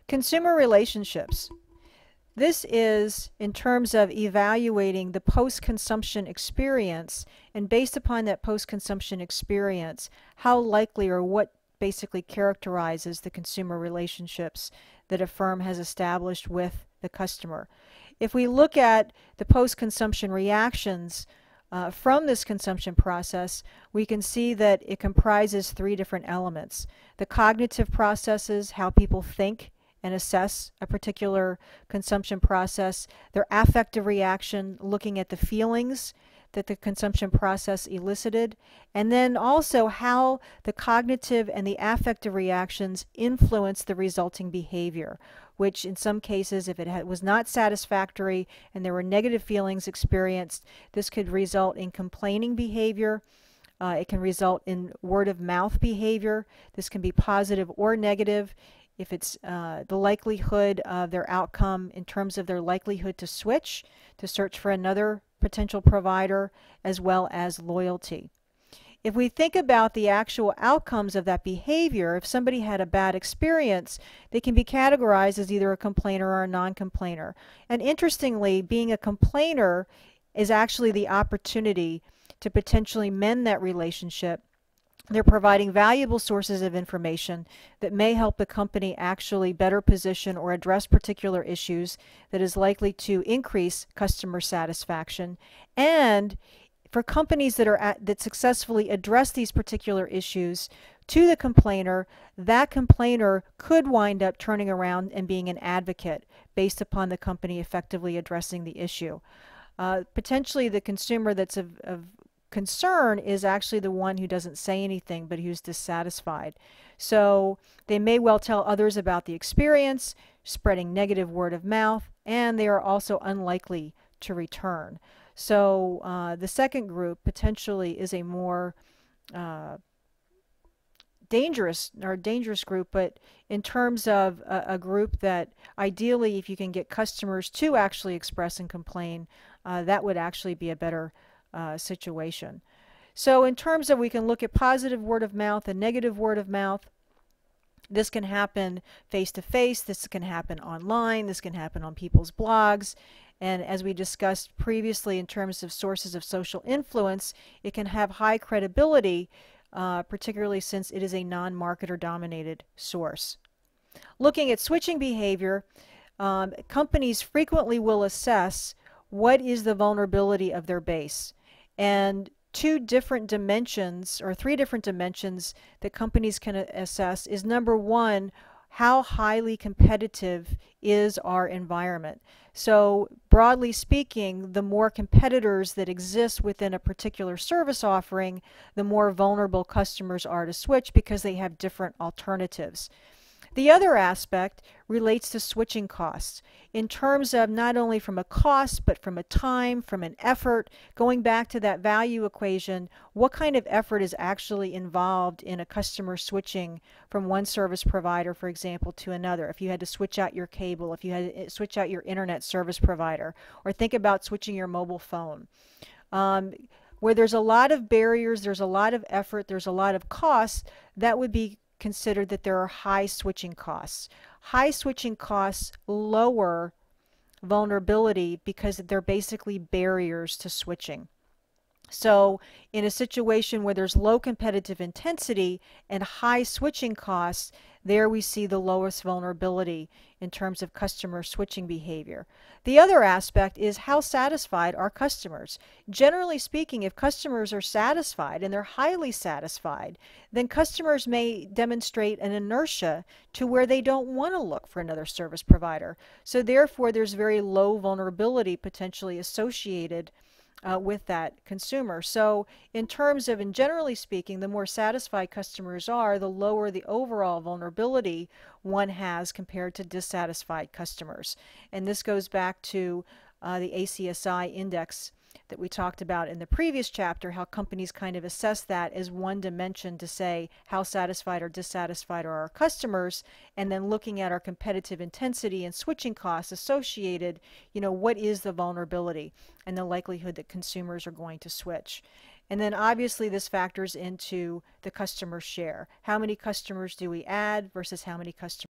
Consumer relationships. This is in terms of evaluating the post-consumption experience, and based upon that post-consumption experience, how likely or what basically characterizes the consumer relationships that a firm has established with the customer. If we look at the post-consumption reactions from this consumption process, we can see that it comprises three different elements. The cognitive processes, how people think and assess a particular consumption process, their affective reaction, looking at the feelings that the consumption process elicited, and then also how the cognitive and the affective reactions influence the resulting behavior, which in some cases, if it was not satisfactory and there were negative feelings experienced, this could result in complaining behavior. It can result in word of mouth behavior. This can be positive or negative. If it's the likelihood of their outcome in terms of their likelihood to switch, to search for another potential provider, as well as loyalty. If we think about the actual outcomes of that behavior, if somebody had a bad experience, they can be categorized as either a complainer or a non-complainer. And interestingly, being a complainer is actually the opportunity to potentially mend that relationship. They're providing valuable sources of information that may help the company actually better position or address particular issues that is likely to increase customer satisfaction. And for companies that successfully address these particular issues to the complainer, that complainer could wind up turning around and being an advocate based upon the company effectively addressing the issue. Potentially the consumer that's of concern is actually the one who doesn't say anything but who's dissatisfied. So they may well tell others about the experience, spreading negative word of mouth, and they are also unlikely to return. So the second group potentially is a more dangerous group, but in terms of a group that ideally, if you can get customers to actually express and complain, that would actually be a better situation. So in terms of, we can look at positive word of mouth and negative word of mouth. This can happen face-to-face, this can happen online, this can happen on people's blogs, and as we discussed previously in terms of sources of social influence, it can have high credibility, particularly since it is a non-marketer dominated source. Looking at switching behavior, companies frequently will assess what is the vulnerability of their base. And three different dimensions that companies can assess is, number one, how highly competitive is our environment. So broadly speaking, the more competitors that exist within a particular service offering, the more vulnerable customers are to switch because they have different alternatives. The other aspect relates to switching costs in terms of not only from a cost, but from a time, from an effort, going back to that value equation. What kind of effort is actually involved in a customer switching from one service provider, for example, to another? If you had to switch out your cable, if you had to switch out your internet service provider, or think about switching your mobile phone. Where there's a lot of barriers, there's a lot of effort, there's a lot of costs, that would be considered that there are high switching costs. High switching costs lower vulnerability because they're basically barriers to switching. So in a situation where there's low competitive intensity and high switching costs, there we see the lowest vulnerability in terms of customer switching behavior. The other aspect is how satisfied are customers. Generally speaking, if customers are satisfied, and they're highly satisfied, then customers may demonstrate an inertia to where they don't want to look for another service provider. So therefore, there's very low vulnerability potentially associated with that consumer. So in terms of, and generally speaking, the more satisfied customers are, the lower the overall vulnerability one has compared to dissatisfied customers. And this goes back to the ACSI index that we talked about in the previous chapter, how companies kind of assess that as one dimension to say how satisfied or dissatisfied are our customers, and then looking at our competitive intensity and switching costs associated, what is the vulnerability and the likelihood that consumers are going to switch. And then obviously this factors into the customer share. How many customers do we add versus how many customers